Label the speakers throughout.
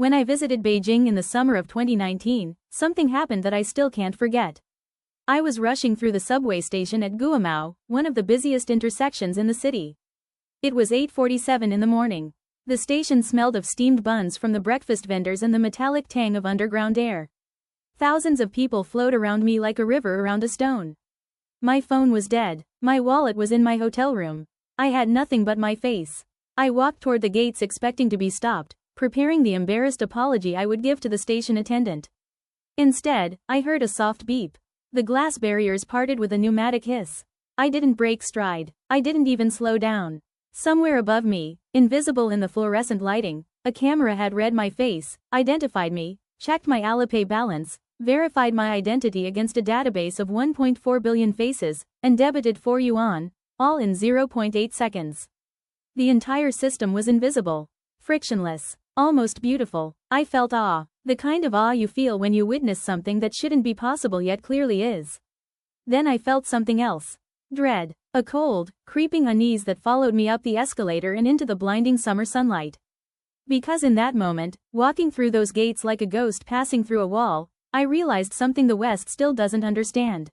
Speaker 1: When I visited Beijing in the summer of 2019, something happened that I still can't forget. I was rushing through the subway station at Guomao, one of the busiest intersections in the city. It was 8:47 in the morning. The station smelled of steamed buns from the breakfast vendors and the metallic tang of underground air. Thousands of people flowed around me like a river around a stone. My phone was dead. My wallet was in my hotel room. I had nothing but my face. I walked toward the gates expecting to be stopped, preparing the embarrassed apology I would give to the station attendant. Instead, I heard a soft beep. The glass barriers parted with a pneumatic hiss. I didn't break stride. I didn't even slow down. Somewhere above me, invisible in the fluorescent lighting, a camera had read my face, identified me, checked my Alipay balance, verified my identity against a database of 1.4 billion faces, and debited 4 yuan, all in 0.8 seconds. The entire system was invisible, frictionless, almost beautiful. I felt awe, the kind of awe you feel when you witness something that shouldn't be possible yet clearly is. Then I felt something else. Dread. A cold, creeping unease that followed me up the escalator and into the blinding summer sunlight. Because in that moment, walking through those gates like a ghost passing through a wall, I realized something the West still doesn't understand.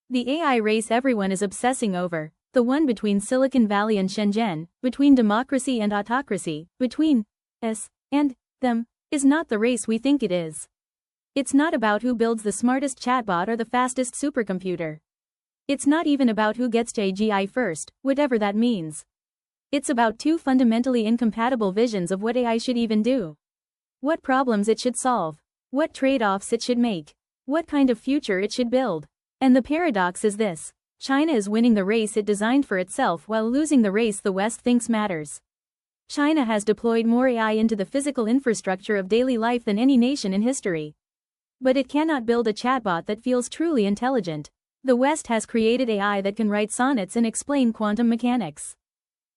Speaker 1: The AI race everyone is obsessing over, the one between Silicon Valley and Shenzhen, between democracy and autocracy, between us and them, is not the race we think it is. It's not about who builds the smartest chatbot or the fastest supercomputer. It's not even about who gets to AGI first, whatever that means. It's about two fundamentally incompatible visions of what AI should even do. What problems it should solve. What trade-offs it should make. What kind of future it should build. And the paradox is this: China is winning the race it designed for itself while losing the race the West thinks matters. China has deployed more AI into the physical infrastructure of daily life than any nation in history. But it cannot build a chatbot that feels truly intelligent. The West has created AI that can write sonnets and explain quantum mechanics.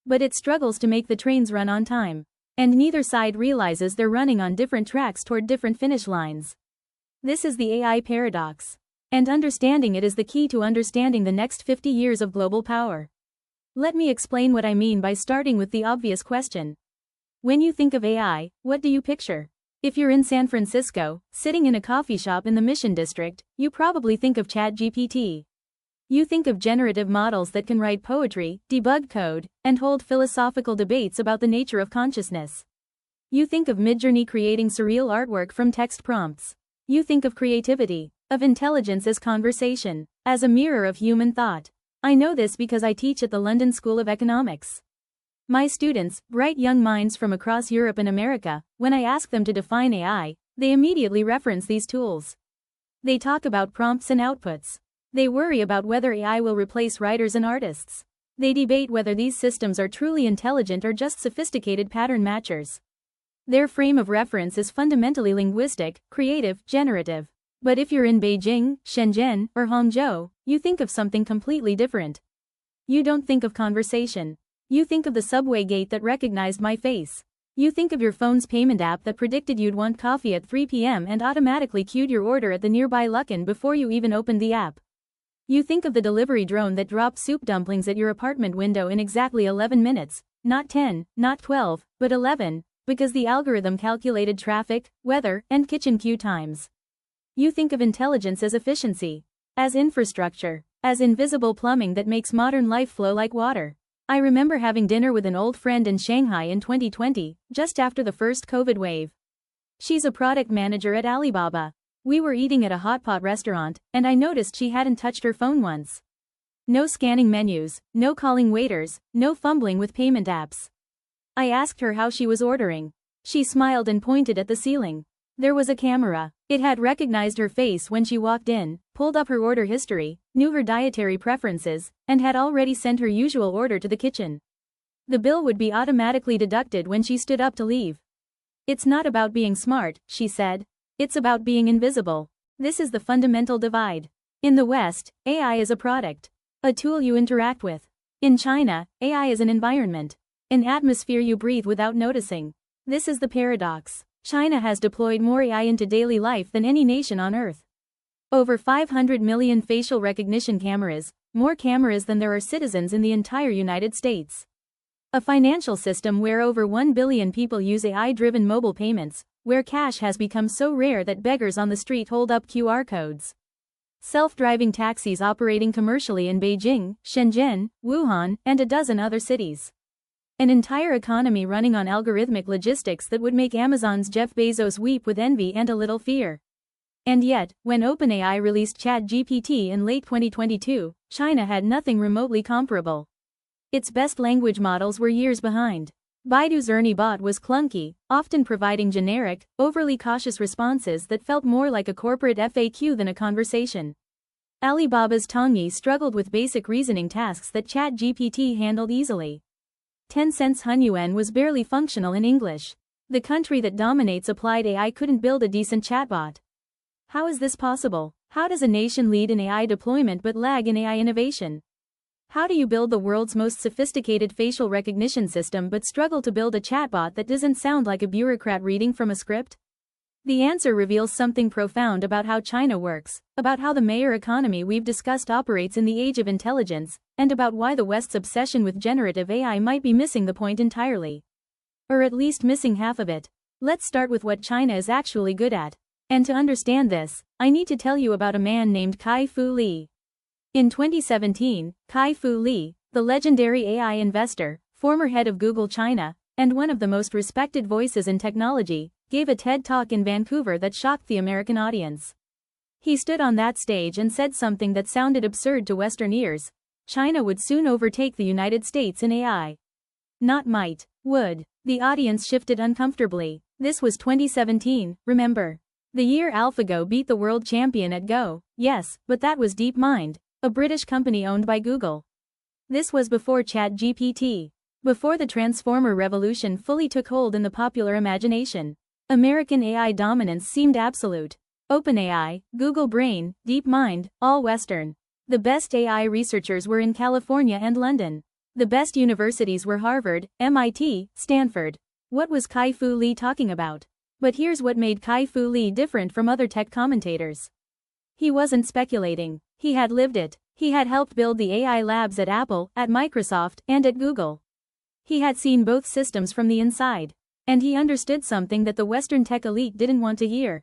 Speaker 1: But it struggles to make the trains run on time. And neither side realizes they're running on different tracks toward different finish lines. This is the AI paradox. And understanding it is the key to understanding the next 50 years of global power. Let me explain what I mean by starting with the obvious question. When you think of AI, what do you picture? If you're in San Francisco, sitting in a coffee shop in the Mission District, you probably think of ChatGPT. You think of generative models that can write poetry, debug code, and hold philosophical debates about the nature of consciousness. You think of Midjourney creating surreal artwork from text prompts. You think of creativity, of intelligence as conversation, as a mirror of human thought. I know this because I teach at the London School of Economics. My students, bright young minds from across Europe and America, when I ask them to define AI, they immediately reference these tools. They talk about prompts and outputs. They worry about whether AI will replace writers and artists. They debate whether these systems are truly intelligent or just sophisticated pattern matchers. Their frame of reference is fundamentally linguistic, creative, generative. But if you're in Beijing, Shenzhen, or Hangzhou, you think of something completely different. You don't think of conversation. You think of the subway gate that recognized my face. You think of your phone's payment app that predicted you'd want coffee at 3 p.m. and automatically queued your order at the nearby Luckin before you even opened the app. You think of the delivery drone that dropped soup dumplings at your apartment window in exactly 11 minutes, not 10, not 12, but 11, because the algorithm calculated traffic, weather, and kitchen queue times. You think of intelligence as efficiency, as infrastructure, as invisible plumbing that makes modern life flow like water. I remember having dinner with an old friend in Shanghai in 2020, just after the first COVID wave. She's a product manager at Alibaba. We were eating at a hot pot restaurant, and I noticed she hadn't touched her phone once. No scanning menus, no calling waiters, no fumbling with payment apps. I asked her how she was ordering. She smiled and pointed at the ceiling. There was a camera. It had recognized her face when she walked in, pulled up her order history, knew her dietary preferences, and had already sent her usual order to the kitchen. The bill would be automatically deducted when she stood up to leave. It's not about being smart, she said. It's about being invisible. This is the fundamental divide. In the West, AI is a product, a tool you interact with. In China, AI is an environment, an atmosphere you breathe without noticing. This is the paradox. China has deployed more AI into daily life than any nation on Earth. Over 500 million facial recognition cameras, more cameras than there are citizens in the entire United States. A financial system where over 1 billion people use AI-driven mobile payments, where cash has become so rare that beggars on the street hold up QR codes. Self-driving taxis operating commercially in Beijing, Shenzhen, Wuhan, and a dozen other cities. An entire economy running on algorithmic logistics that would make Amazon's Jeff Bezos weep with envy and a little fear. And yet, when OpenAI released ChatGPT in late 2022, China had nothing remotely comparable. Its best language models were years behind. Baidu's Ernie bot was clunky, often providing generic, overly cautious responses that felt more like a corporate FAQ than a conversation. Alibaba's Tongyi struggled with basic reasoning tasks that ChatGPT handled easily. Tencent's Hunyuan was barely functional in English. The country that dominates applied AI couldn't build a decent chatbot. How is this possible? How does a nation lead in AI deployment but lag in AI innovation? How do you build the world's most sophisticated facial recognition system but struggle to build a chatbot that doesn't sound like a bureaucrat reading from a script? The answer reveals something profound about how China works, about how the mayor economy we've discussed operates in the age of intelligence, and about why the West's obsession with generative AI might be missing the point entirely. Or at least missing half of it. Let's start with what China is actually good at. And to understand this, I need to tell you about a man named Kai-Fu Lee. In 2017, Kai-Fu Lee, the legendary AI investor, former head of Google China, and one of the most respected voices in technology, gave a TED Talk in Vancouver that shocked the American audience. He stood on that stage and said something that sounded absurd to Western ears. China would soon overtake the United States in AI. Not might, would. The audience shifted uncomfortably. This was 2017, remember? The year AlphaGo beat the world champion at Go. Yes, but that was DeepMind, a British company owned by Google. This was before ChatGPT. Before the Transformer revolution fully took hold in the popular imagination. American AI dominance seemed absolute. OpenAI, Google Brain, DeepMind, all Western. The best AI researchers were in California and London. The best universities were Harvard, MIT, Stanford. What was Kai-Fu Lee talking about? But here's what made Kai-Fu Lee different from other tech commentators. He wasn't speculating. He had lived it. He had helped build the AI labs at Apple, at Microsoft, and at Google. He had seen both systems from the inside. And he understood something that the Western tech elite didn't want to hear.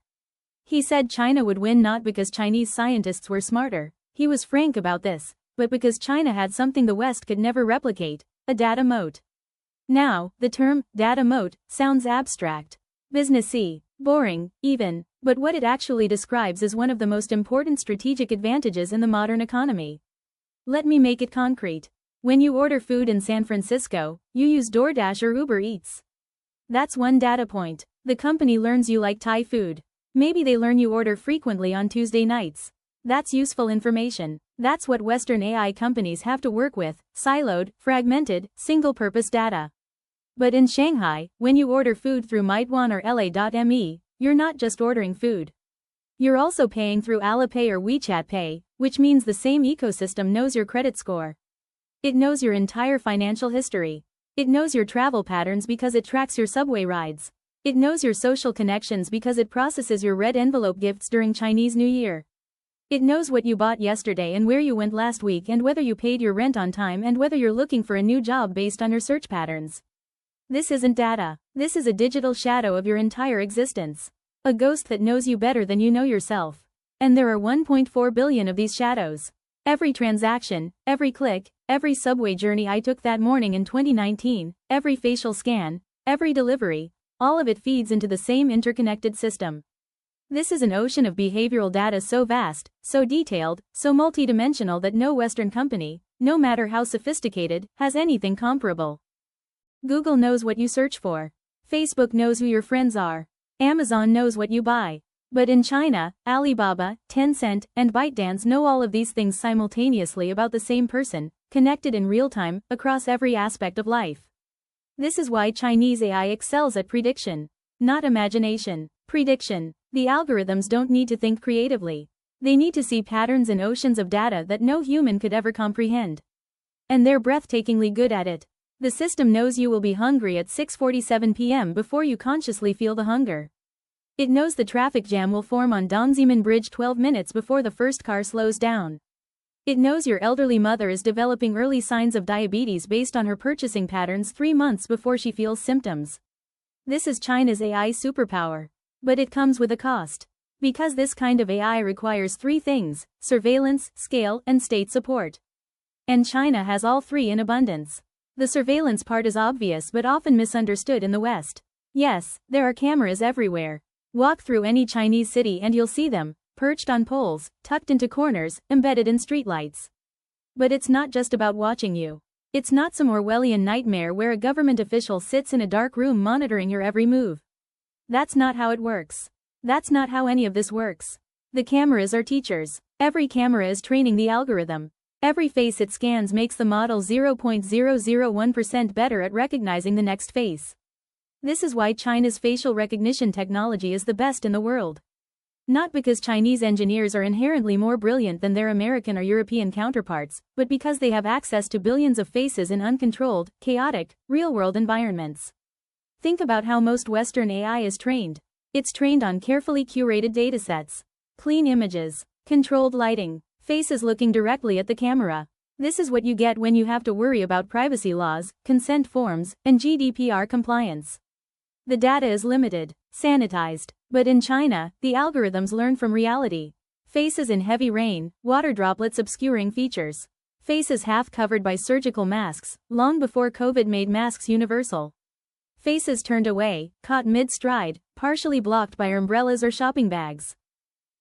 Speaker 1: He said China would win not because Chinese scientists were smarter, he was frank about this, but because China had something the West could never replicate, a data moat. Now, the term, data moat, sounds abstract, businessy, boring, even, but what it actually describes is one of the most important strategic advantages in the modern economy. Let me make it concrete. When you order food in San Francisco, you use DoorDash or Uber Eats. That's one data point. The company learns you like Thai food. Maybe they learn you order frequently on Tuesday nights. That's useful information. That's what Western AI companies have to work with, siloed, fragmented, single-purpose data. But in Shanghai, when you order food through Meituan or LA.me, you're not just ordering food. You're also paying through Alipay or WeChat Pay, which means the same ecosystem knows your credit score. It knows your entire financial history. It knows your travel patterns because it tracks your subway rides. It knows your social connections because it processes your red envelope gifts during Chinese New Year. It knows what you bought yesterday and where you went last week and whether you paid your rent on time and whether you're looking for a new job based on your search patterns. This isn't data. This is a digital shadow of your entire existence. A ghost that knows you better than you know yourself. And there are 1.4 billion of these shadows. Every transaction, every click, every subway journey I took that morning in 2019, every facial scan, every delivery, all of it feeds into the same interconnected system. This is an ocean of behavioral data so vast, so detailed, so multidimensional that no Western company, no matter how sophisticated, has anything comparable. Google knows what you search for. Facebook knows who your friends are. Amazon knows what you buy. But in China, Alibaba, Tencent, and ByteDance know all of these things simultaneously about the same person, connected in real time, across every aspect of life. This is why Chinese AI excels at prediction. Not imagination. Prediction. The algorithms don't need to think creatively. They need to see patterns in oceans of data that no human could ever comprehend. And they're breathtakingly good at it. The system knows you will be hungry at 6:47 p.m. before you consciously feel the hunger. It knows the traffic jam will form on Dongxiamen Bridge 12 minutes before the first car slows down. It knows your elderly mother is developing early signs of diabetes based on her purchasing patterns 3 months before she feels symptoms. This is China's AI superpower. But it comes with a cost. Because this kind of AI requires three things: surveillance, scale, and state support. And China has all three in abundance. The surveillance part is obvious but often misunderstood in the West. Yes, there are cameras everywhere. Walk through any Chinese city and you'll see them, perched on poles, tucked into corners, embedded in streetlights. But it's not just about watching you. It's not some Orwellian nightmare where a government official sits in a dark room monitoring your every move. That's not how it works. That's not how any of this works. The cameras are teachers. Every camera is training the algorithm. Every face it scans makes the model 0.001% better at recognizing the next face. This is why China's facial recognition technology is the best in the world. Not because Chinese engineers are inherently more brilliant than their American or European counterparts, but because they have access to billions of faces in uncontrolled, chaotic, real-world environments. Think about how most Western AI is trained. It's trained on carefully curated datasets, clean images, controlled lighting, faces looking directly at the camera. This is what you get when you have to worry about privacy laws, consent forms, and GDPR compliance. The data is limited, sanitized. But in China, the algorithms learn from reality. Faces in heavy rain, water droplets obscuring features. Faces half covered by surgical masks, long before COVID made masks universal. Faces turned away, caught mid-stride, partially blocked by umbrellas or shopping bags.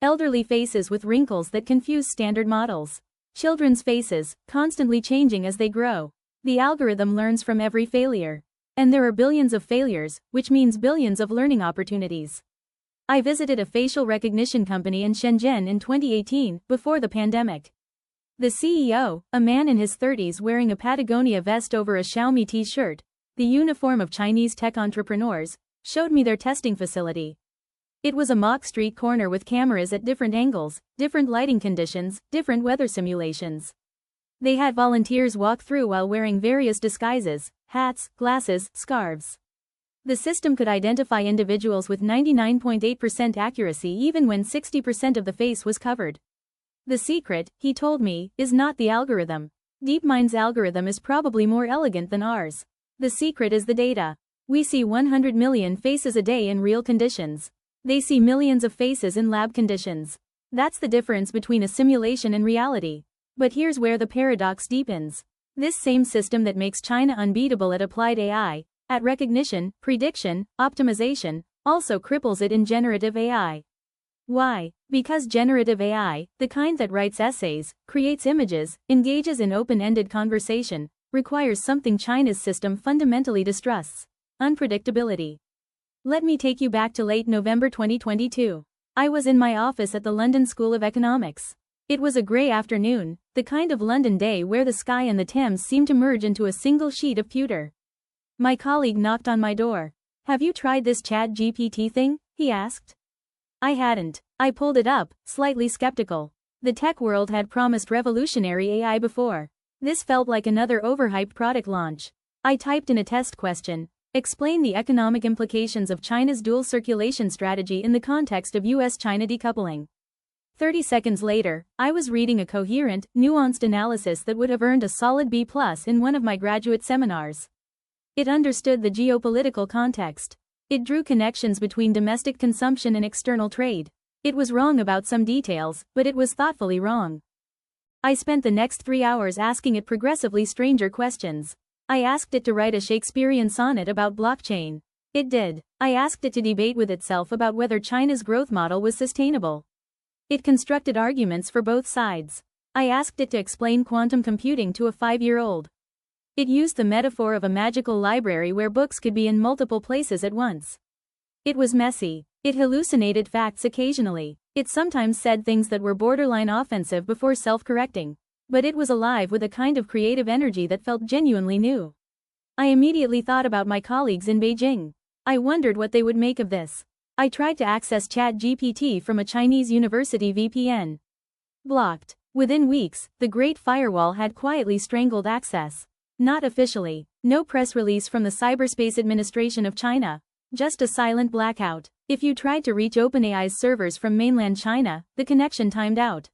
Speaker 1: Elderly faces with wrinkles that confuse standard models. Children's faces, constantly changing as they grow. The algorithm learns from every failure. And there are billions of failures, which means billions of learning opportunities. I visited a facial recognition company in Shenzhen in 2018, before the pandemic. The CEO, a man in his 30s wearing a Patagonia vest over a Xiaomi t-shirt, the uniform of Chinese tech entrepreneurs, showed me their testing facility. It was a mock street corner with cameras at different angles, different lighting conditions, different weather simulations. They had volunteers walk through while wearing various disguises, hats, glasses, scarves. The system could identify individuals with 99.8% accuracy even when 60% of the face was covered. The secret, he told me, is not the algorithm. DeepMind's algorithm is probably more elegant than ours. The secret is the data. We see 100 million faces a day in real conditions. They see millions of faces in lab conditions. That's the difference between a simulation and reality. But here's where the paradox deepens. This same system that makes China unbeatable at applied AI, at recognition, prediction, optimization, also cripples it in generative AI. Why? Because generative AI, the kind that writes essays, creates images, engages in open-ended conversation, requires something China's system fundamentally distrusts: unpredictability. Let me take you back to late November 2022. I was in my office at the London School of Economics. It was a grey afternoon, the kind of London day where the sky and the Thames seem to merge into a single sheet of pewter. My colleague knocked on my door. "Have you tried this ChatGPT thing?" he asked. I hadn't. I pulled it up, slightly skeptical. The tech world had promised revolutionary AI before. This felt like another overhyped product launch. I typed in a test question: explain the economic implications of China's dual circulation strategy in the context of US-China decoupling. 30 seconds later, I was reading a coherent, nuanced analysis that would have earned a solid B+ in one of my graduate seminars. It understood the geopolitical context. It drew connections between domestic consumption and external trade. It was wrong about some details, but it was thoughtfully wrong. I spent the next 3 hours asking it progressively stranger questions. I asked it to write a Shakespearean sonnet about blockchain. It did. I asked it to debate with itself about whether China's growth model was sustainable. It constructed arguments for both sides. I asked it to explain quantum computing to a 5-year-old. It used the metaphor of a magical library where books could be in multiple places at once. It was messy. It hallucinated facts occasionally. It sometimes said things that were borderline offensive before self-correcting. But it was alive with a kind of creative energy that felt genuinely new. I immediately thought about my colleagues in Beijing. I wondered what they would make of this. I tried to access ChatGPT from a Chinese university VPN. Blocked. Within weeks, the Great Firewall had quietly strangled access. Not officially. No press release from the Cyberspace Administration of China. Just a silent blackout. If you tried to reach OpenAI's servers from mainland China, the connection timed out.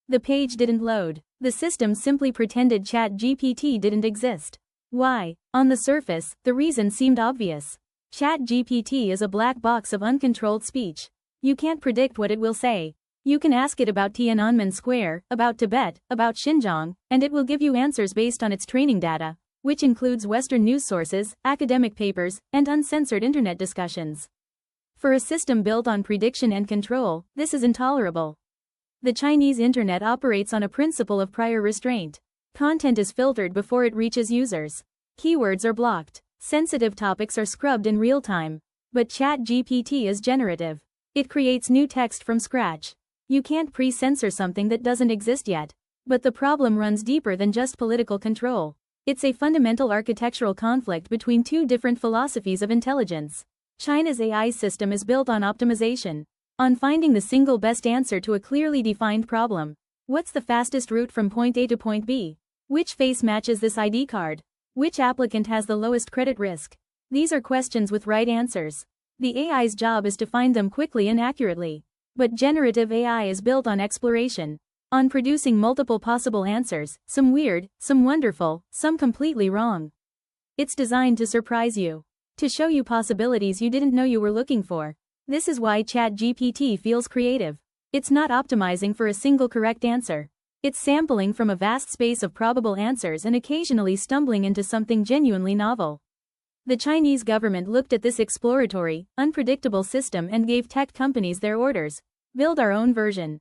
Speaker 1: The page didn't load. The system simply pretended ChatGPT didn't exist. Why? On the surface, the reason seemed obvious. ChatGPT is a black box of uncontrolled speech. You can't predict what it will say. You can ask it about Tiananmen Square, about Tibet, about Xinjiang, and it will give you answers based on its training data, which includes Western news sources, academic papers, and uncensored internet discussions. For a system built on prediction and control, this is intolerable. The Chinese internet operates on a principle of prior restraint. Content is filtered before it reaches users. Keywords are blocked. Sensitive topics are scrubbed in real time. But ChatGPT is generative. It creates new text from scratch. You can't pre-censor something that doesn't exist yet. But the problem runs deeper than just political control. It's a fundamental architectural conflict between two different philosophies of intelligence. China's AI system is built on optimization, on finding the single best answer to a clearly defined problem. What's the fastest route from point A to point B? Which face matches this ID card? Which applicant has the lowest credit risk? These are questions with right answers. The AI's job is to find them quickly and accurately. But generative AI is built on exploration, on producing multiple possible answers, some weird, some wonderful, some completely wrong. It's designed to surprise you, to show you possibilities you didn't know you were looking for. This is why ChatGPT feels creative. It's not optimizing for a single correct answer. It's sampling from a vast space of probable answers and occasionally stumbling into something genuinely novel. The Chinese government looked at this exploratory, unpredictable system and gave tech companies their orders. Build our own version.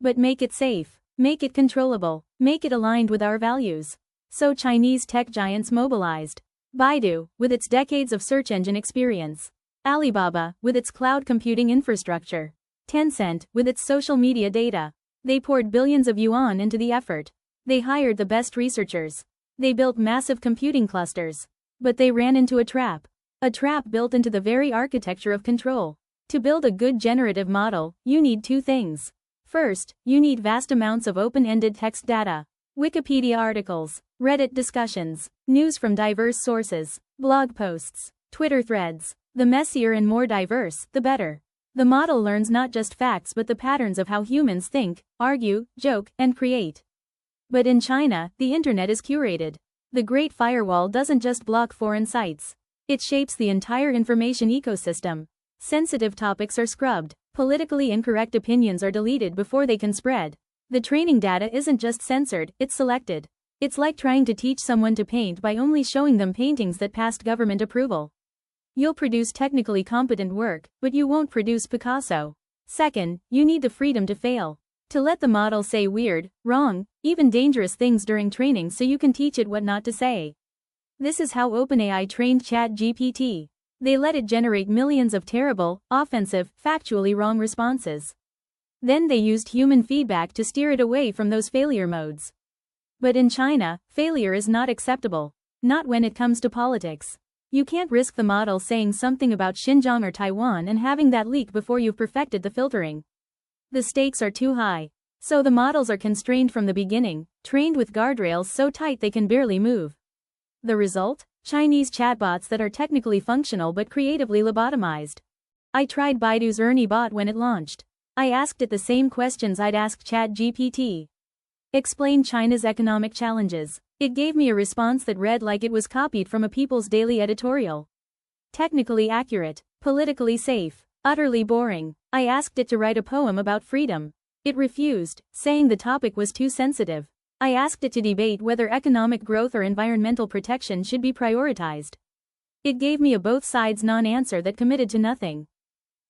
Speaker 1: But make it safe. Make it controllable. Make it aligned with our values. So Chinese tech giants mobilized. Baidu, with its decades of search engine experience. Alibaba, with its cloud computing infrastructure. Tencent, with its social media data. They poured billions of yuan into the effort. They hired the best researchers. They built massive computing clusters. But they ran into a trap. A trap built into the very architecture of control. To build a good generative model, you need two things. First, you need vast amounts of open-ended text data. Wikipedia articles, Reddit discussions, news from diverse sources, blog posts, Twitter threads. The messier and more diverse, the better. The model learns not just facts but the patterns of how humans think, argue, joke, and create. But in China, the internet is curated. The Great Firewall doesn't just block foreign sites. It shapes the entire information ecosystem. Sensitive topics are scrubbed. Politically incorrect opinions are deleted before they can spread. The training data isn't just censored, it's selected. It's like trying to teach someone to paint by only showing them paintings that passed government approval. You'll produce technically competent work, but you won't produce Picasso. Second, you need the freedom to fail. To let the model say weird, wrong, even dangerous things during training so you can teach it what not to say. This is how OpenAI trained ChatGPT. They let it generate millions of terrible, offensive, factually wrong responses. Then they used human feedback to steer it away from those failure modes. But in China, failure is not acceptable. Not when it comes to politics. You can't risk the model saying something about Xinjiang or Taiwan and having that leak before you've perfected the filtering. The stakes are too high. So the models are constrained from the beginning, trained with guardrails so tight they can barely move. The result? Chinese chatbots that are technically functional but creatively lobotomized. I tried Baidu's Ernie bot when it launched. I asked it the same questions I'd ask ChatGPT. Explain China's economic challenges. It gave me a response that read like it was copied from a People's Daily editorial. Technically accurate, politically safe, utterly boring. I asked it to write a poem about freedom. It refused, saying the topic was too sensitive. I asked it to debate whether economic growth or environmental protection should be prioritized. It gave me a both sides non-answer that committed to nothing.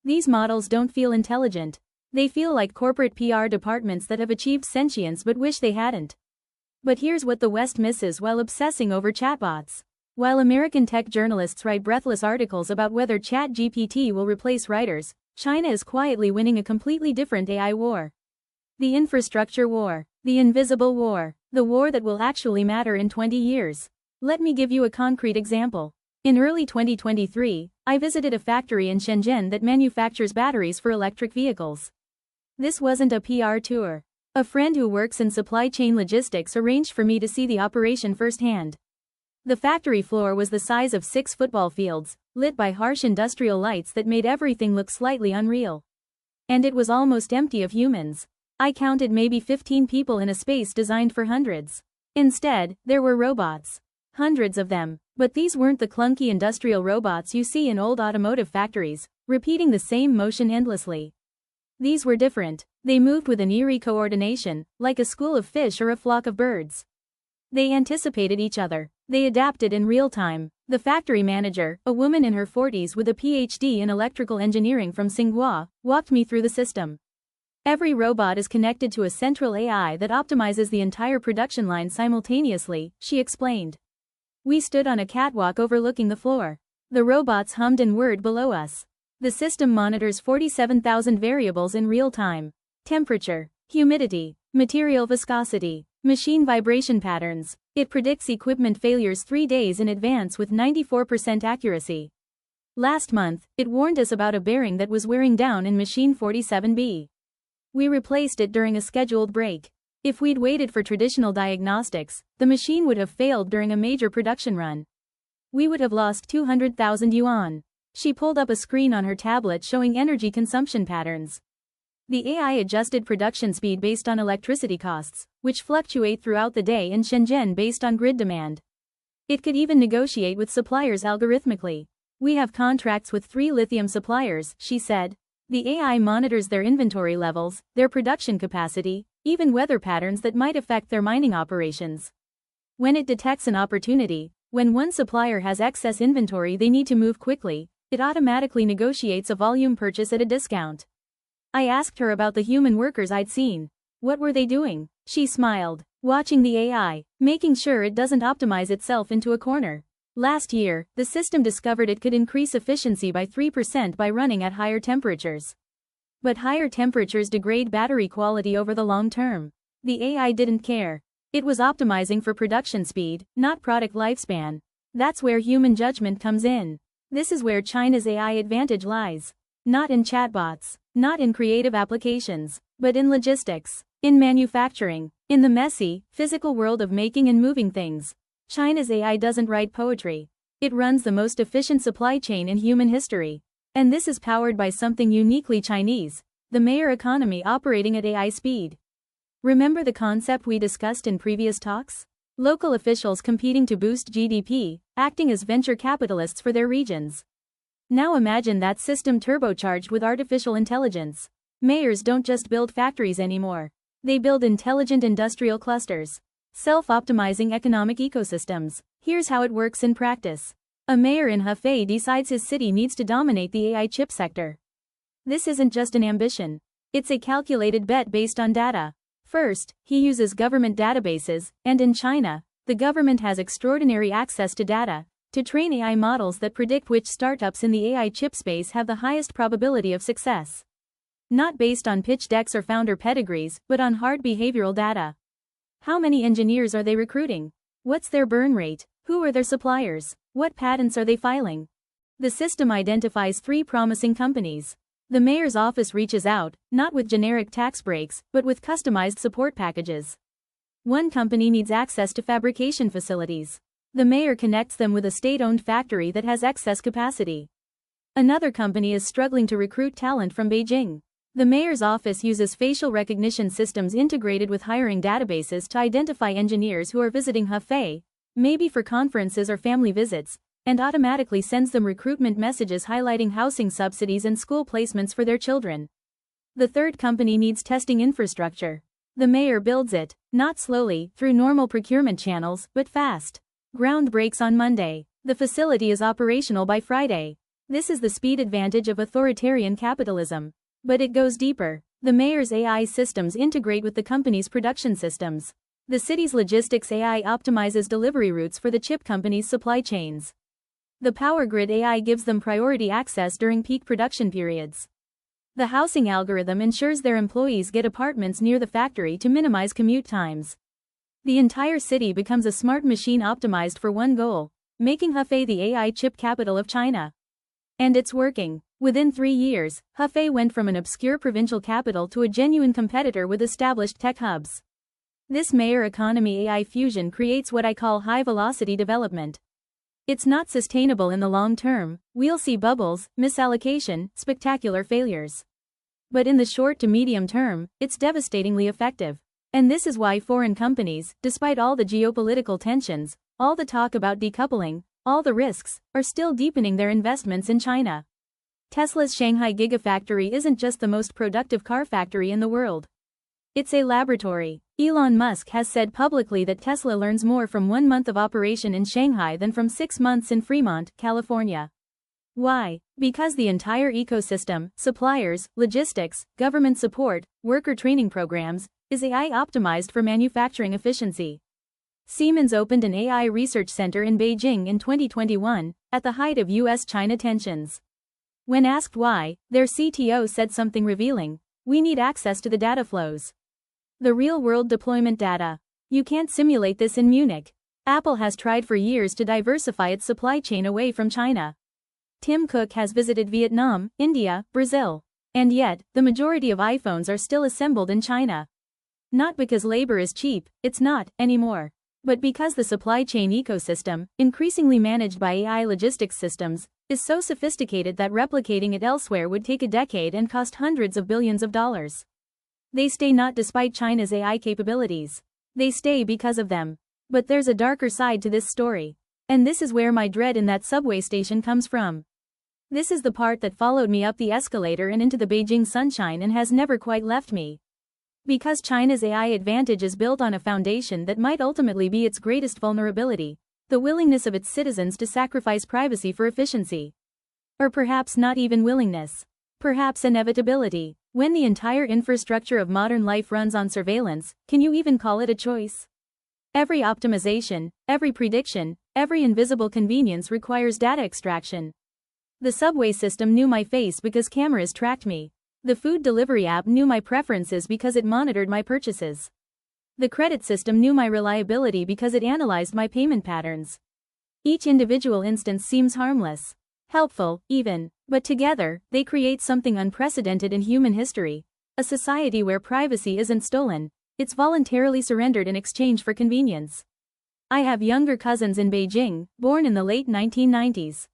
Speaker 1: These models don't feel intelligent. They feel like corporate PR departments that have achieved sentience but wish they hadn't. But here's what the West misses while obsessing over chatbots. While American tech journalists write breathless articles about whether ChatGPT will replace writers, China is quietly winning a completely different AI war. The infrastructure war. The invisible war. The war that will actually matter in 20 years. Let me give you a concrete example. In early 2023, I visited a factory in Shenzhen that manufactures batteries for electric vehicles. This wasn't a PR tour. A friend who works in supply chain logistics arranged for me to see the operation firsthand. The factory floor was the size of 6 football fields, lit by harsh industrial lights that made everything look slightly unreal. And it was almost empty of humans. I counted maybe 15 people in a space designed for hundreds. Instead, there were robots. Hundreds of them. But these weren't the clunky industrial robots you see in old automotive factories, repeating the same motion endlessly. These were different. They moved with an eerie coordination, like a school of fish or a flock of birds. They anticipated each other. They adapted in real time. The factory manager, a woman in her 40s with a PhD in electrical engineering from Tsinghua, walked me through the system. Every robot is connected to a central AI that optimizes the entire production line simultaneously, she explained. We stood on a catwalk overlooking the floor. The robots hummed and whirred below us. The system monitors 47,000 variables in real time. Temperature, humidity, material viscosity, machine vibration patterns. It predicts equipment failures 3 days in advance with 94% accuracy. Last month, it warned us about a bearing that was wearing down in machine 47B. We replaced it during a scheduled break. If we'd waited for traditional diagnostics, the machine would have failed during a major production run. We would have lost 200,000 yuan. She pulled up a screen on her tablet showing energy consumption patterns. The AI adjusted production speed based on electricity costs, which fluctuate throughout the day in Shenzhen based on grid demand. It could even negotiate with suppliers algorithmically. We have contracts with 3 lithium suppliers, she said. The AI monitors their inventory levels, their production capacity, even weather patterns that might affect their mining operations. When it detects an opportunity, when one supplier has excess inventory they need to move quickly, it automatically negotiates a volume purchase at a discount. I asked her about the human workers I'd seen. What were they doing? She smiled, watching the AI, making sure it doesn't optimize itself into a corner. Last year, the system discovered it could increase efficiency by 3% by running at higher temperatures. But higher temperatures degrade battery quality over the long term. The AI didn't care. It was optimizing for production speed, not product lifespan. That's where human judgment comes in. This is where China's AI advantage lies. Not in chatbots, not in creative applications, but in logistics, in manufacturing, in the messy, physical world of making and moving things. China's AI doesn't write poetry. It runs the most efficient supply chain in human history. And this is powered by something uniquely Chinese, the mayor economy operating at AI speed. Remember the concept we discussed in previous talks? Local officials competing to boost GDP, acting as venture capitalists for their regions. Now imagine that system turbocharged with artificial intelligence. Mayors don't just build factories anymore. They build intelligent industrial clusters. Self-optimizing economic ecosystems. Here's how it works in practice. A mayor in Hefei decides his city needs to dominate the AI chip sector. This isn't just an ambition. It's a calculated bet based on data. First, he uses government databases, and in China, the government has extraordinary access to data, to train AI models that predict which startups in the AI chip space have the highest probability of success. Not based on pitch decks or founder pedigrees, but on hard behavioral data. How many engineers are they recruiting? What's their burn rate? Who are their suppliers? What patents are they filing? The system identifies 3 promising companies. The mayor's office reaches out, not with generic tax breaks, but with customized support packages. One company needs access to fabrication facilities. The mayor connects them with a state-owned factory that has excess capacity. Another company is struggling to recruit talent from Beijing. The mayor's office uses facial recognition systems integrated with hiring databases to identify engineers who are visiting Hefei, maybe for conferences or family visits, and automatically sends them recruitment messages highlighting housing subsidies and school placements for their children. The third company needs testing infrastructure. The mayor builds it, not slowly, through normal procurement channels, but fast. Ground breaks on Monday. The facility is operational by Friday. This is the speed advantage of authoritarian capitalism. But it goes deeper. The mayor's AI systems integrate with the company's production systems. The city's logistics AI optimizes delivery routes for the chip company's supply chains. The power grid AI gives them priority access during peak production periods. The housing algorithm ensures their employees get apartments near the factory to minimize commute times. The entire city becomes a smart machine optimized for one goal, making Hefei the AI chip capital of China. And it's working. Within 3 years, Hefei went from an obscure provincial capital to a genuine competitor with established tech hubs. This mayor economy AI fusion creates what I call high-velocity development. It's not sustainable in the long term. We'll see bubbles, misallocation, spectacular failures. But in the short to medium term, it's devastatingly effective. And this is why foreign companies, despite all the geopolitical tensions, all the talk about decoupling, all the risks, are still deepening their investments in China. Tesla's Shanghai Gigafactory isn't just the most productive car factory in the world. It's a laboratory. Elon Musk has said publicly that Tesla learns more from 1 month of operation in Shanghai than from 6 months in Fremont, California. Why? Because the entire ecosystem, suppliers, logistics, government support, worker training programs, is AI optimized for manufacturing efficiency. Siemens opened an AI research center in Beijing in 2021, at the height of US-China tensions. When asked why, their CTO said something revealing: "We need access to the data flows. The real-world deployment data. You can't simulate this in Munich." Apple has tried for years to diversify its supply chain away from China. Tim Cook has visited Vietnam, India, Brazil. And yet, the majority of iPhones are still assembled in China. Not because labor is cheap, it's not, anymore. But because the supply chain ecosystem, increasingly managed by AI logistics systems, is so sophisticated that replicating it elsewhere would take a decade and cost hundreds of billions of dollars. They stay not despite China's AI capabilities. They stay because of them. But there's a darker side to this story. And this is where my dread in that subway station comes from. This is the part that followed me up the escalator and into the Beijing sunshine and has never quite left me. Because China's AI advantage is built on a foundation that might ultimately be its greatest vulnerability: the willingness of its citizens to sacrifice privacy for efficiency. Or perhaps not even willingness. Perhaps inevitability. When the entire infrastructure of modern life runs on surveillance, can you even call it a choice? Every optimization, every prediction, every invisible convenience requires data extraction. The subway system knew my face because cameras tracked me. The food delivery app knew my preferences because it monitored my purchases. The credit system knew my reliability because it analyzed my payment patterns. Each individual instance seems harmless, helpful, even, but together, they create something unprecedented in human history: a society where privacy isn't stolen, it's voluntarily surrendered in exchange for convenience. I have younger cousins in Beijing, born in the late 1990s.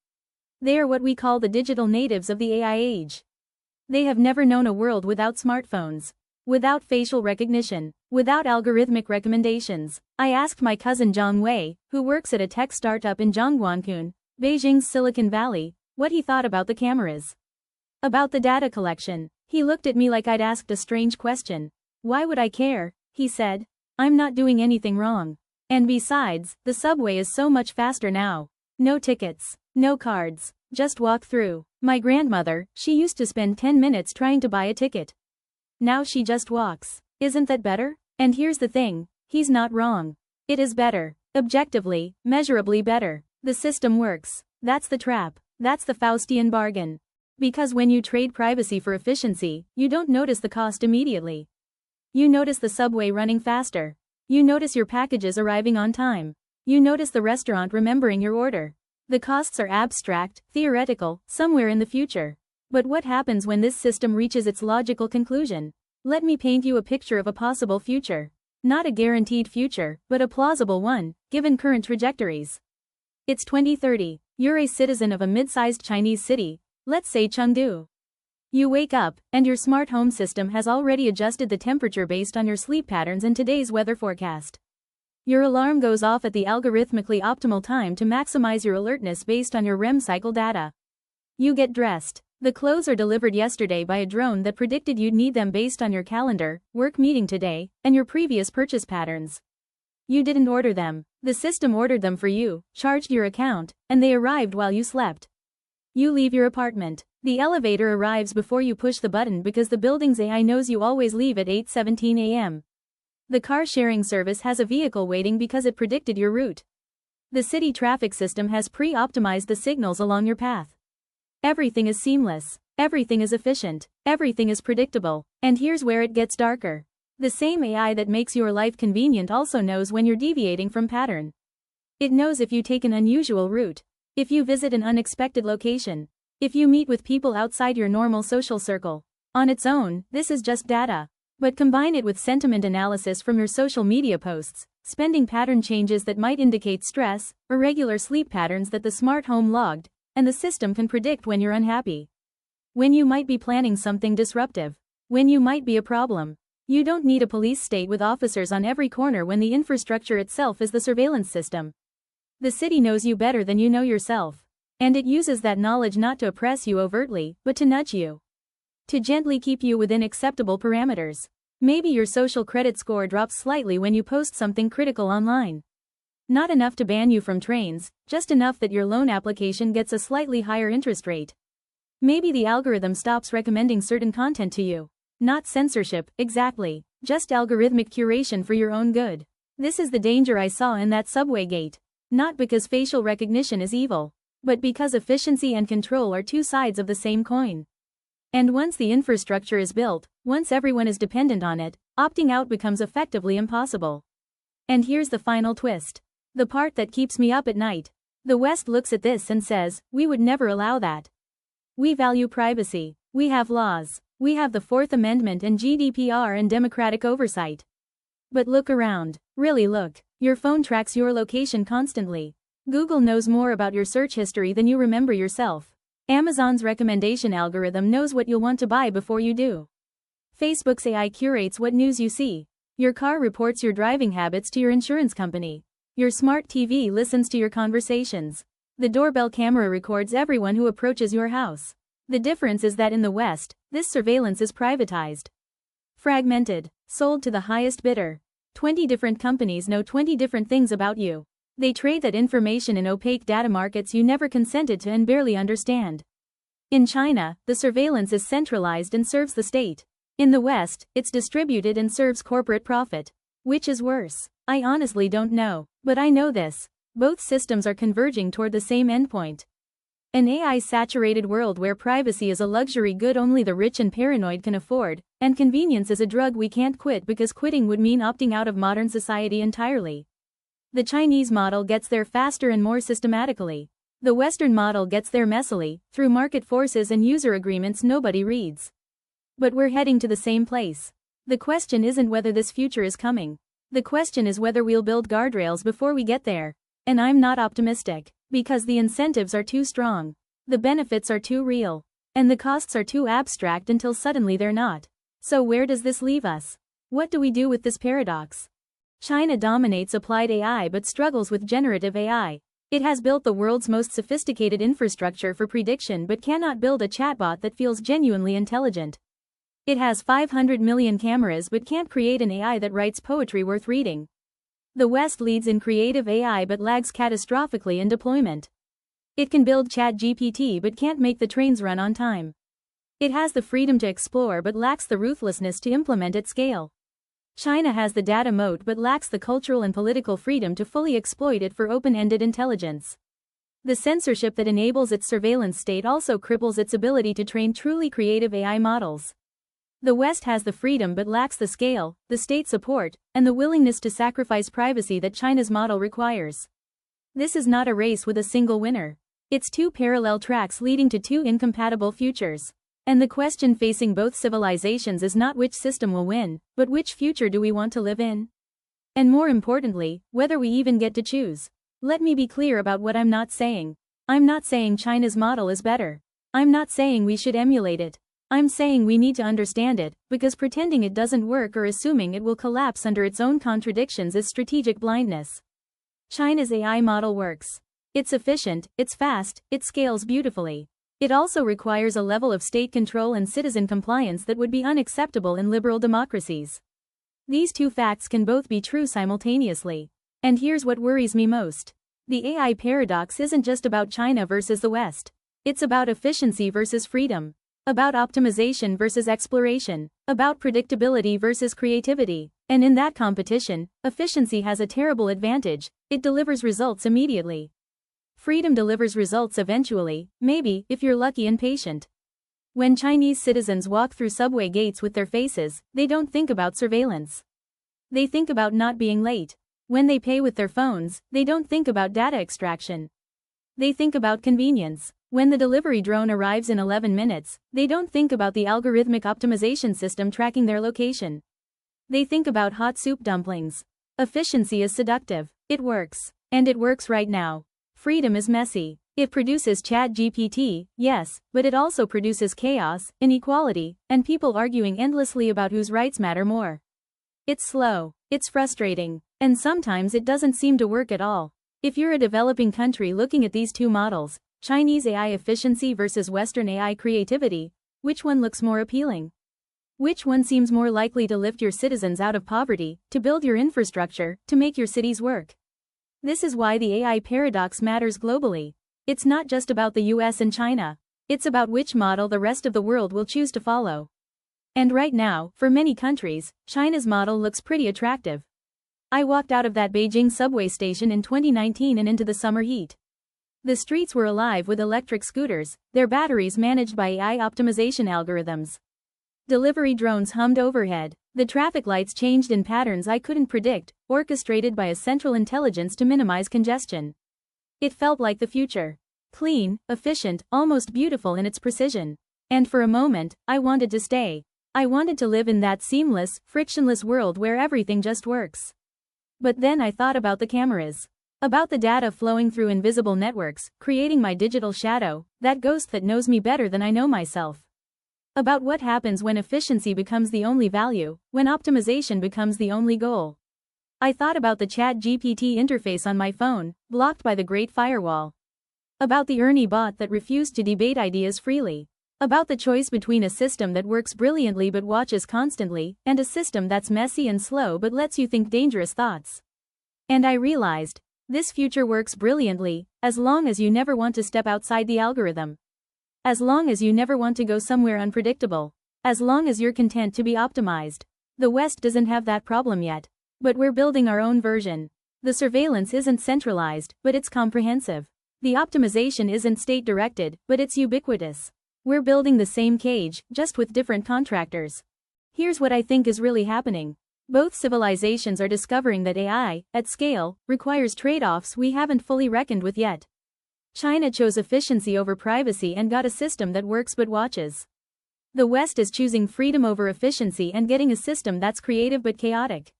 Speaker 1: They are what we call the digital natives of the AI age. They have never known a world without smartphones, without facial recognition, without algorithmic recommendations. I asked my cousin Zhang Wei, who works at a tech startup in Zhongguancun, Beijing's Silicon Valley, what he thought about the cameras. About the data collection. He looked at me like I'd asked a strange question. "Why would I care?" he said. "I'm not doing anything wrong. And besides, the subway is so much faster now. No tickets, no cards, just walk through." My grandmother, she used to spend 10 minutes trying to buy a ticket. Now she just walks. Isn't that better? And here's the thing, he's not wrong. It is better. Objectively, measurably better. The system works. That's the trap. That's the Faustian bargain. Because when you trade privacy for efficiency, you don't notice the cost immediately. You notice the subway running faster. You notice your packages arriving on time. You notice the restaurant remembering your order. The costs are abstract, theoretical, somewhere in the future. But what happens when this system reaches its logical conclusion? Let me paint you a picture of a possible future. Not a guaranteed future, but a plausible one, given current trajectories. It's 2030. You're a citizen of a mid-sized Chinese city, let's say Chengdu. You wake up, and your smart home system has already adjusted the temperature based on your sleep patterns and today's weather forecast. Your alarm goes off at the algorithmically optimal time to maximize your alertness based on your REM cycle data. You get dressed. The clothes are delivered yesterday by a drone that predicted you'd need them based on your calendar, work meeting today, and your previous purchase patterns. You didn't order them. The system ordered them for you, charged your account, and they arrived while you slept. You leave your apartment. The elevator arrives before you push the button because the building's AI knows you always leave at 8:17 a.m. The car-sharing service has a vehicle waiting because it predicted your route. The city traffic system has pre-optimized the signals along your path. Everything is seamless. Everything is efficient. Everything is predictable. And here's where it gets darker. The same AI that makes your life convenient also knows when you're deviating from pattern. It knows if you take an unusual route. If you visit an unexpected location. If you meet with people outside your normal social circle. On its own, this is just data. But combine it with sentiment analysis from your social media posts, spending pattern changes that might indicate stress, irregular sleep patterns that the smart home logged, and the system can predict when you're unhappy. When you might be planning something disruptive. When you might be a problem. You don't need a police state with officers on every corner when the infrastructure itself is the surveillance system. The city knows you better than you know yourself. And it uses that knowledge not to oppress you overtly, but to nudge you. To gently keep you within acceptable parameters. Maybe your social credit score drops slightly when you post something critical online. Not enough to ban you from trains, just enough that your loan application gets a slightly higher interest rate. Maybe the algorithm stops recommending certain content to you. Not censorship, exactly, just algorithmic curation for your own good. This is the danger I saw in that subway gate. Not because facial recognition is evil, but because efficiency and control are two sides of the same coin. And once the infrastructure is built, once everyone is dependent on it, opting out becomes effectively impossible. And here's the final twist. The part that keeps me up at night. The West looks at this and says, we would never allow that. We value privacy. We have laws. We have the Fourth Amendment and GDPR and democratic oversight. But look around. Really look. Your phone tracks your location constantly. Google knows more about your search history than you remember yourself. Amazon's recommendation algorithm knows what you'll want to buy before you do. Facebook's AI curates what news you see. Your car reports your driving habits to your insurance company. Your smart TV listens to your conversations. The doorbell camera records everyone who approaches your house. The difference is that in the West, this surveillance is privatized. Fragmented. Sold to the highest bidder. 20 different companies know 20 different things about you. They trade that information in opaque data markets you never consented to and barely understand. In China, the surveillance is centralized and serves the state. In the West, it's distributed and serves corporate profit. Which is worse? I honestly don't know, but I know this. Both systems are converging toward the same endpoint. An AI-saturated world where privacy is a luxury good only the rich and paranoid can afford, and convenience is a drug we can't quit because quitting would mean opting out of modern society entirely. The Chinese model gets there faster and more systematically. The Western model gets there messily, through market forces and user agreements nobody reads. But we're heading to the same place. The question isn't whether this future is coming. The question is whether we'll build guardrails before we get there. And I'm not optimistic. Because the incentives are too strong. The benefits are too real. And the costs are too abstract until suddenly they're not. So where does this leave us? What do we do with this paradox? China dominates applied AI but struggles with generative AI. It has built the world's most sophisticated infrastructure for prediction but cannot build a chatbot that feels genuinely intelligent. It has 500 million cameras but can't create an AI that writes poetry worth reading. The West leads in creative AI but lags catastrophically in deployment. It can build ChatGPT but can't make the trains run on time. It has the freedom to explore but lacks the ruthlessness to implement at scale. China has the data moat but lacks the cultural and political freedom to fully exploit it for open-ended intelligence. The censorship that enables its surveillance state also cripples its ability to train truly creative AI models. The West has the freedom but lacks the scale, the state support, and the willingness to sacrifice privacy that China's model requires. This is not a race with a single winner. It's two parallel tracks leading to two incompatible futures. And the question facing both civilizations is not which system will win, but which future do we want to live in? And more importantly, whether we even get to choose. Let me be clear about what I'm not saying. I'm not saying China's model is better. I'm not saying we should emulate it. I'm saying we need to understand it, because pretending it doesn't work or assuming it will collapse under its own contradictions is strategic blindness. China's AI model works. It's efficient, it's fast, it scales beautifully. It also requires a level of state control and citizen compliance that would be unacceptable in liberal democracies. These two facts can both be true simultaneously. And here's what worries me most. The AI paradox isn't just about China versus the West. It's about efficiency versus freedom. About optimization versus exploration, about predictability versus creativity, and in that competition, efficiency has a terrible advantage, it delivers results immediately. Freedom delivers results eventually, maybe, if you're lucky and patient. When Chinese citizens walk through subway gates with their faces, they don't think about surveillance. They think about not being late. When they pay with their phones, they don't think about data extraction. They think about convenience. When the delivery drone arrives in 11 minutes, they don't think about the algorithmic optimization system tracking their location. They think about hot soup dumplings. Efficiency is seductive. It works. And it works right now. Freedom is messy. It produces ChatGPT, yes, but it also produces chaos, inequality, and people arguing endlessly about whose rights matter more. It's slow. It's frustrating. And sometimes it doesn't seem to work at all. If you're a developing country looking at these two models, Chinese AI efficiency versus Western AI creativity, which one looks more appealing? Which one seems more likely to lift your citizens out of poverty, to build your infrastructure, to make your cities work? This is why the AI paradox matters globally. It's not just about the US and China. It's about which model the rest of the world will choose to follow. And right now, for many countries, China's model looks pretty attractive. I walked out of that Beijing subway station in 2019 and into the summer heat. The streets were alive with electric scooters, their batteries managed by AI optimization algorithms. Delivery drones hummed overhead. The traffic lights changed in patterns I couldn't predict, orchestrated by a central intelligence to minimize congestion. It felt like the future. Clean, efficient, almost beautiful in its precision. And for a moment, I wanted to stay. I wanted to live in that seamless, frictionless world where everything just works. But then I thought about the cameras. About the data flowing through invisible networks, creating my digital shadow, that ghost that knows me better than I know myself. About what happens when efficiency becomes the only value, when optimization becomes the only goal. I thought about the ChatGPT interface on my phone, blocked by the Great Firewall. About the Ernie bot that refused to debate ideas freely. About the choice between a system that works brilliantly but watches constantly, and a system that's messy and slow but lets you think dangerous thoughts. And I realized, this future works brilliantly, as long as you never want to step outside the algorithm. As long as you never want to go somewhere unpredictable. As long as you're content to be optimized. The West doesn't have that problem yet. But we're building our own version. The surveillance isn't centralized, but it's comprehensive. The optimization isn't state-directed, but it's ubiquitous. We're building the same cage, just with different contractors. Here's what I think is really happening. Both civilizations are discovering that AI, at scale, requires trade-offs we haven't fully reckoned with yet. China chose efficiency over privacy and got a system that works but watches. The West is choosing freedom over efficiency and getting a system that's creative but chaotic.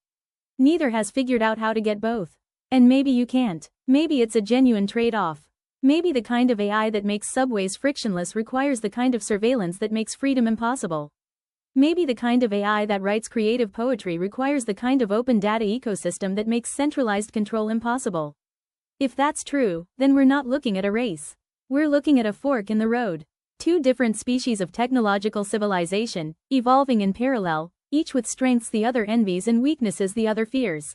Speaker 1: Neither has figured out how to get both. And maybe you can't. Maybe it's a genuine trade-off. Maybe the kind of AI that makes subways frictionless requires the kind of surveillance that makes freedom impossible. Maybe the kind of AI that writes creative poetry requires the kind of open data ecosystem that makes centralized control impossible. If that's true, then we're not looking at a race. We're looking at a fork in the road. Two different species of technological civilization, evolving in parallel, each with strengths the other envies and weaknesses the other fears.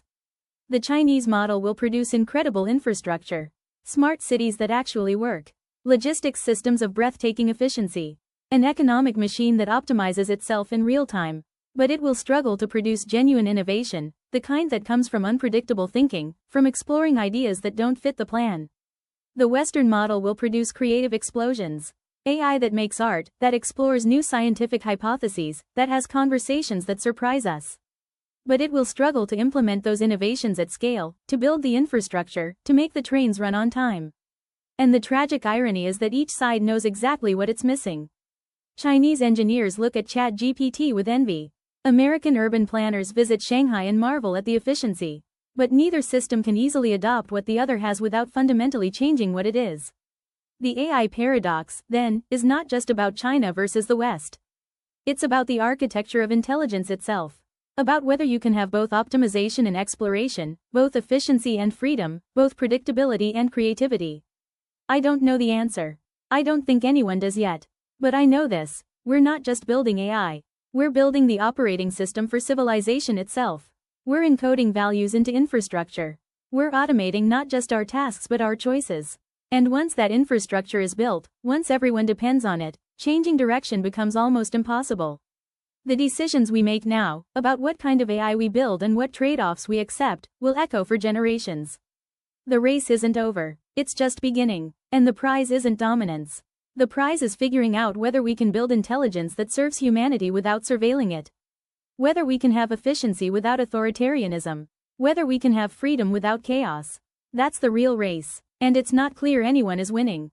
Speaker 1: The Chinese model will produce incredible infrastructure. Smart cities that actually work. Logistics systems of breathtaking efficiency. An economic machine that optimizes itself in real time. But it will struggle to produce genuine innovation, the kind that comes from unpredictable thinking, from exploring ideas that don't fit the plan. The Western model will produce creative explosions. AI that makes art, that explores new scientific hypotheses, that has conversations that surprise us. But it will struggle to implement those innovations at scale, to build the infrastructure, to make the trains run on time. And the tragic irony is that each side knows exactly what it's missing. Chinese engineers look at ChatGPT with envy. American urban planners visit Shanghai and marvel at the efficiency. But neither system can easily adopt what the other has without fundamentally changing what it is. The AI paradox, then, is not just about China versus the West. It's about the architecture of intelligence itself. About whether you can have both optimization and exploration, both efficiency and freedom, both predictability and creativity. I don't know the answer. I don't think anyone does yet. But I know this, we're not just building AI. We're building the operating system for civilization itself. We're encoding values into infrastructure. We're automating not just our tasks but our choices. And once that infrastructure is built, once everyone depends on it, changing direction becomes almost impossible. The decisions we make now, about what kind of AI we build and what trade-offs we accept, will echo for generations. The race isn't over. It's just beginning. And the prize isn't dominance. The prize is figuring out whether we can build intelligence that serves humanity without surveilling it. Whether we can have efficiency without authoritarianism. Whether we can have freedom without chaos. That's the real race. And it's not clear anyone is winning.